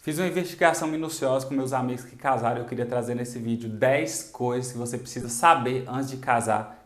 Fiz uma investigação minuciosa com meus amigos que casaram e eu queria trazer nesse vídeo 10 coisas que você precisa saber antes de casar.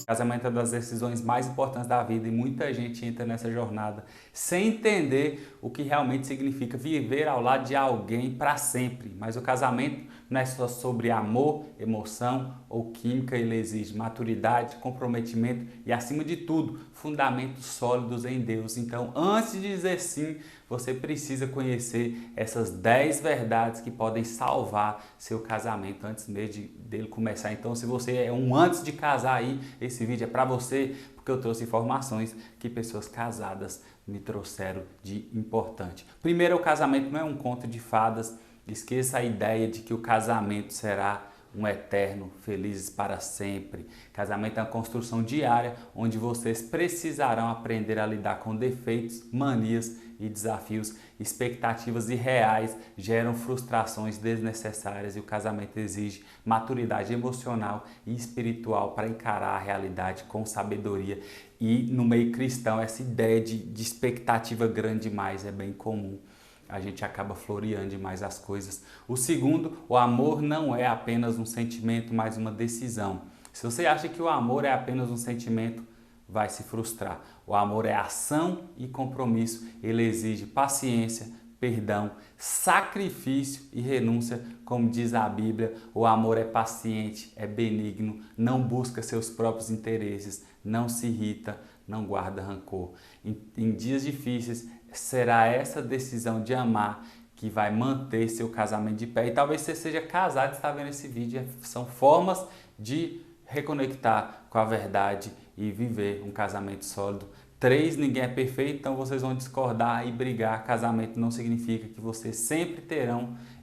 Casamento é uma das decisões mais importantes da vida e muita gente entra nessa jornada sem entender o que realmente significa viver ao lado de alguém para sempre. Mas o casamento não é só sobre amor, emoção ou química, ele exige maturidade, comprometimento e, acima de tudo, fundamentos sólidos em Deus. Então, antes de dizer sim, você precisa conhecer essas 10 verdades que podem salvar seu casamento antes mesmo dele começar. Então, se você é um antes de casar aí, esse vídeo é para você, porque eu trouxe informações que pessoas casadas me trouxeram de importante. Primeiro, o casamento não é um conto de fadas. Esqueça a ideia de que o casamento será um eterno, felizes para sempre. Casamento é uma construção diária onde vocês precisarão aprender a lidar com defeitos, manias e desafios. Expectativas irreais geram frustrações desnecessárias e o casamento exige maturidade emocional e espiritual para encarar a realidade com sabedoria. E no meio cristão, essa ideia de expectativa grande demais é bem comum. A gente acaba floreando demais as coisas. O segundo, o amor não é apenas um sentimento, mas uma decisão. Se você acha que o amor é apenas um sentimento, vai se frustrar. O amor é ação e compromisso. Ele exige paciência, perdão, sacrifício e renúncia. Como diz a Bíblia, o amor é paciente, é benigno, não busca seus próprios interesses, não se irrita, não guarda rancor. Em dias difíceis, será essa decisão de amar que vai manter seu casamento de pé. E talvez você seja casado e está vendo esse vídeo. São formas de reconectar com a verdade e viver um casamento sólido. 3, ninguém é perfeito, então vocês vão discordar e brigar. Casamento não significa que vocês sempre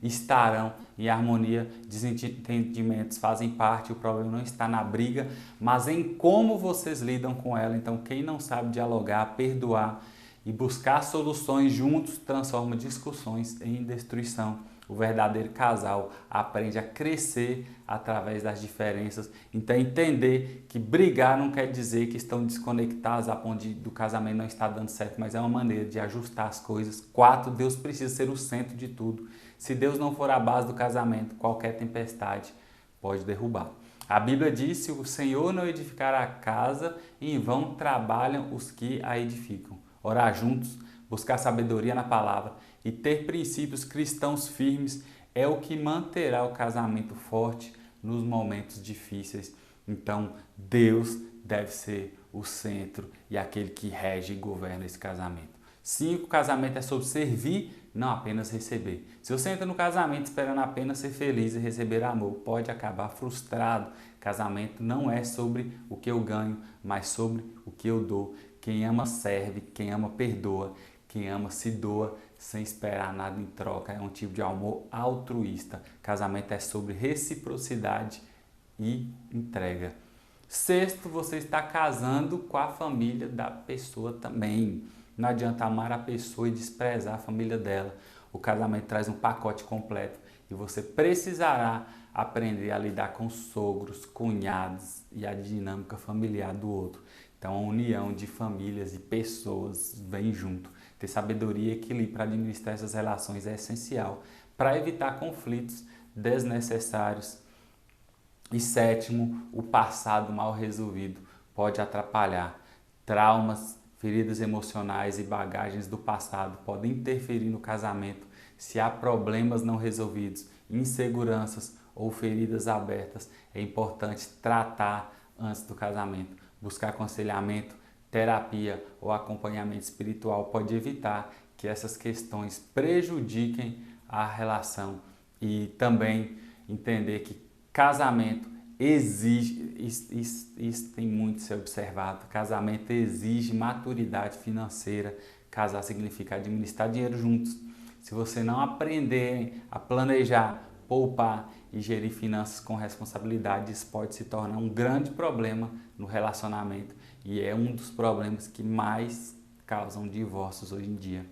estarão em harmonia. Desentendimentos fazem parte, o problema não está na briga, mas em como vocês lidam com ela. Então, quem não sabe dialogar, perdoar e buscar soluções juntos transforma discussões em destruição. O verdadeiro casal aprende a crescer através das diferenças. Então, entender que brigar não quer dizer que estão desconectados a ponto do casamento não estar dando certo, mas é uma maneira de ajustar as coisas. 4, Deus precisa ser o centro de tudo. Se Deus não for a base do casamento, qualquer tempestade pode derrubar. A Bíblia diz: se o Senhor não edificar a casa, em vão trabalham os que a edificam. Orar juntos, buscar sabedoria na palavra e ter princípios cristãos firmes é o que manterá o casamento forte nos momentos difíceis. Então, Deus deve ser o centro e aquele que rege e governa esse casamento. 5, o casamento é sobre servir, não apenas receber. Se você entra no casamento esperando apenas ser feliz e receber amor, pode acabar frustrado. Casamento não é sobre o que eu ganho, mas sobre o que eu dou. Quem ama serve, quem ama perdoa, quem ama se doa sem esperar nada em troca. É um tipo de amor altruísta. Casamento é sobre reciprocidade e entrega. 6, você está casando com a família da pessoa também. Não adianta amar a pessoa e desprezar a família dela. O casamento traz um pacote completo e você precisará aprender a lidar com sogros, cunhados e a dinâmica familiar do outro. Então, a união de famílias e pessoas vem junto. Ter sabedoria e equilíbrio para administrar essas relações é essencial para evitar conflitos desnecessários. E 7, o passado mal resolvido pode atrapalhar. Traumas, feridas emocionais e bagagens do passado podem interferir no casamento. Se há problemas não resolvidos, inseguranças ou feridas abertas, é importante tratar antes do casamento. Buscar aconselhamento, terapia ou acompanhamento espiritual pode evitar que essas questões prejudiquem a relação. E também entender que casamento exige, isso tem muito a ser observado, casamento exige maturidade financeira. Casar significa administrar dinheiro juntos. Se você não aprender a planejar, poupar e gerir finanças com responsabilidade, isso pode se tornar um grande problema no relacionamento e é um dos problemas que mais causam divórcios hoje em dia.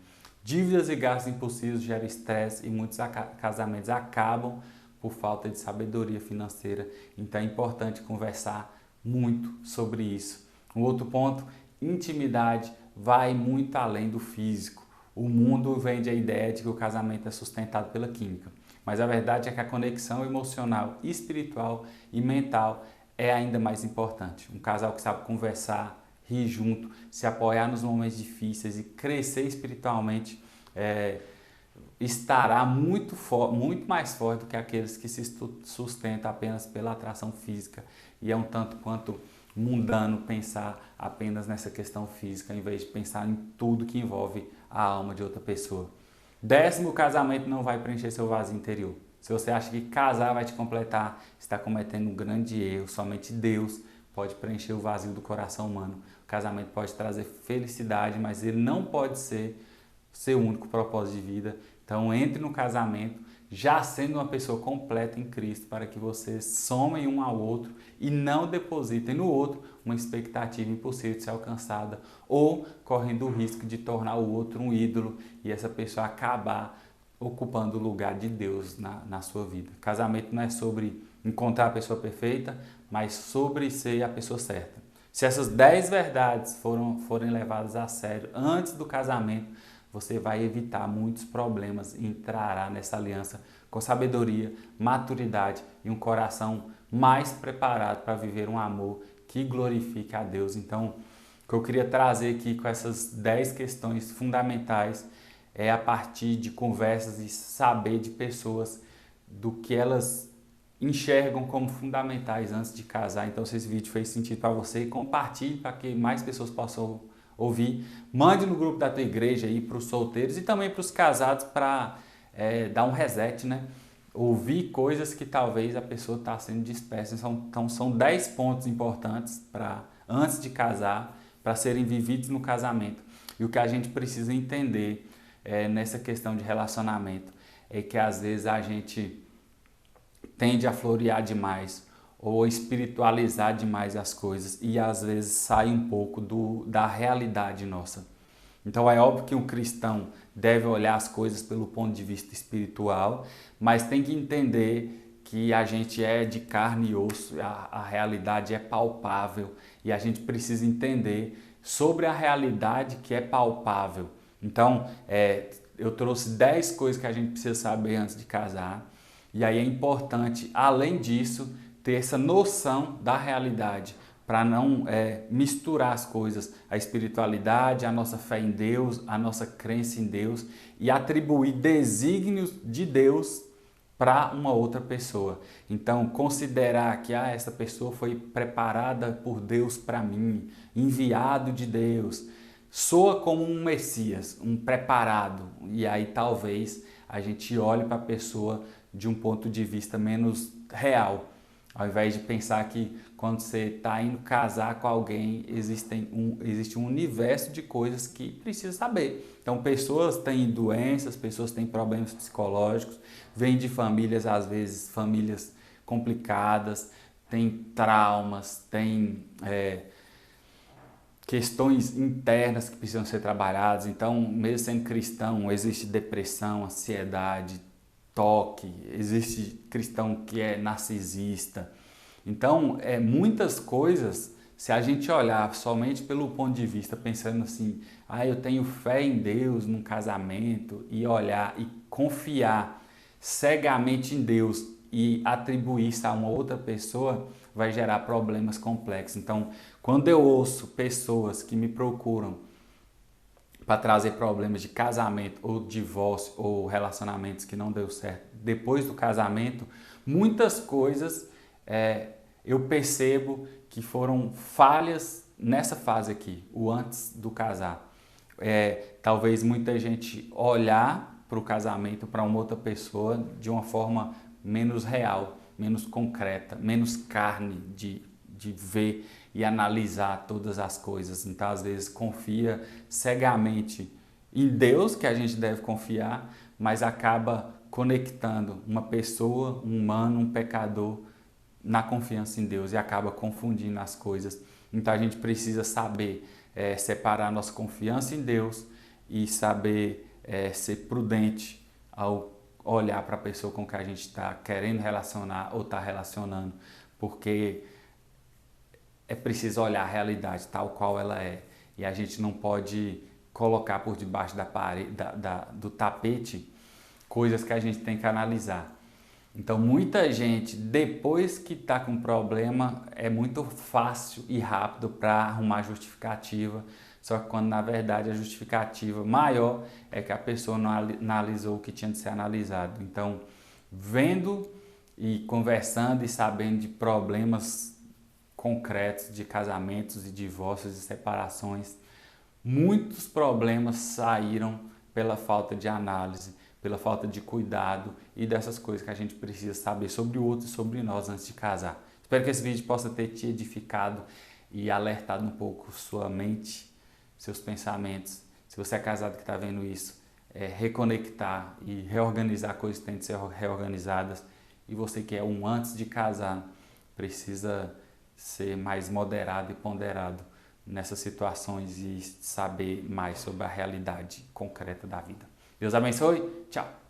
Dívidas e gastos impulsivos geram estresse e muitos casamentos acabam por falta de sabedoria financeira. Então é importante conversar muito sobre isso. Um outro ponto, intimidade vai muito além do físico. O mundo vende a ideia de que o casamento é sustentado pela química, mas a verdade é que a conexão emocional, espiritual e mental é ainda mais importante. Um casal que sabe conversar, rir junto, se apoiar nos momentos difíceis e crescer espiritualmente estará muito mais forte do que aqueles que se sustentam apenas pela atração física. E é um tanto quanto mundano pensar apenas nessa questão física, em vez de pensar em tudo que envolve a alma de outra pessoa. 10º, o casamento não vai preencher seu vazio interior. Se você acha que casar vai te completar, está cometendo um grande erro. Somente Deus pode preencher o vazio do coração humano. O casamento pode trazer felicidade, mas ele não pode ser seu único propósito de vida. Então entre no casamento já sendo uma pessoa completa em Cristo, para que vocês somem um ao outro e não depositem no outro uma expectativa impossível de ser alcançada, ou correndo o risco de tornar o outro um ídolo e essa pessoa acabar ocupando o lugar de Deus na sua vida. Casamento não é sobre encontrar a pessoa perfeita, mas sobre ser a pessoa certa. Se essas 10 verdades forem levadas a sério antes do casamento, você vai evitar muitos problemas e entrará nessa aliança com sabedoria, maturidade e um coração mais preparado para viver um amor que glorifique a Deus. Então, o que eu queria trazer aqui com essas 10 questões fundamentais é a partir de conversas e saber de pessoas do que elas enxergam como fundamentais antes de casar. Então, se esse vídeo fez sentido para você, compartilhe para que mais pessoas possam ouvir. Mande no grupo da tua igreja aí para os solteiros e também para os casados para dar um reset, né? Ouvir coisas que talvez a pessoa está sendo dispersa. Então são 10 pontos importantes para antes de casar, para serem vividos no casamento. E o que a gente precisa entender nessa questão de relacionamento é que às vezes a gente tende a florear demais ou espiritualizar demais as coisas e às vezes sai um pouco da realidade nossa. Então é óbvio que um cristão deve olhar as coisas pelo ponto de vista espiritual, mas tem que entender que a gente é de carne e osso, a realidade é palpável e a gente precisa entender sobre a realidade que é palpável. Então eu trouxe 10 coisas que a gente precisa saber antes de casar e aí é importante, além disso, ter essa noção da realidade, para não misturar as coisas, a espiritualidade, a nossa fé em Deus, a nossa crença em Deus e atribuir desígnios de Deus para uma outra pessoa. Então, considerar que essa pessoa foi preparada por Deus para mim, enviado de Deus, soa como um Messias, um preparado. E aí talvez a gente olhe para a pessoa de um ponto de vista menos real. Ao invés de pensar que quando você está indo casar com alguém, existe um universo de coisas que precisa saber. Então, pessoas têm doenças, pessoas têm problemas psicológicos, vêm de famílias, às vezes, famílias complicadas, têm traumas, têm questões internas que precisam ser trabalhadas. Então, mesmo sendo cristão, existe depressão, ansiedade, toque, existe cristão que é narcisista. Então, muitas coisas, se a gente olhar somente pelo ponto de vista, pensando assim, eu tenho fé em Deus num casamento, e olhar e confiar cegamente em Deus e atribuir isso a uma outra pessoa, vai gerar problemas complexos. Então, quando eu ouço pessoas que me procuram para trazer problemas de casamento ou divórcio ou relacionamentos que não deu certo depois do casamento, muitas coisas eu percebo que foram falhas nessa fase aqui, o antes do casar. Talvez muita gente olhar para o casamento, para uma outra pessoa de uma forma menos real, menos concreta, menos carne de ver e analisar todas as coisas. Então, às vezes, confia cegamente em Deus, que a gente deve confiar, mas acaba conectando uma pessoa, um humano, um pecador, na confiança em Deus e acaba confundindo as coisas. Então, a gente precisa saber separar nossa confiança em Deus e saber ser prudente ao olhar para a pessoa com que a gente está querendo relacionar ou está relacionando, porque é preciso olhar a realidade tal qual ela é e a gente não pode colocar por debaixo da parede, do tapete coisas que a gente tem que analisar. Então, muita gente, depois que está com problema, é muito fácil e rápido para arrumar justificativa, só que quando na verdade a justificativa maior é que a pessoa não analisou o que tinha de ser analisado. Então, vendo e conversando e sabendo de problemas concretos de casamentos e divórcios e separações, muitos problemas saíram pela falta de análise, pela falta de cuidado e dessas coisas que a gente precisa saber sobre o outro e sobre nós antes de casar. Espero que esse vídeo possa ter te edificado e alertado um pouco sua mente, seus pensamentos. Se você é casado que está vendo isso, reconectar e reorganizar coisas que têm de ser reorganizadas. E você que é um antes de casar, precisa ser mais moderado e ponderado nessas situações e saber mais sobre a realidade concreta da vida. Deus abençoe. Tchau.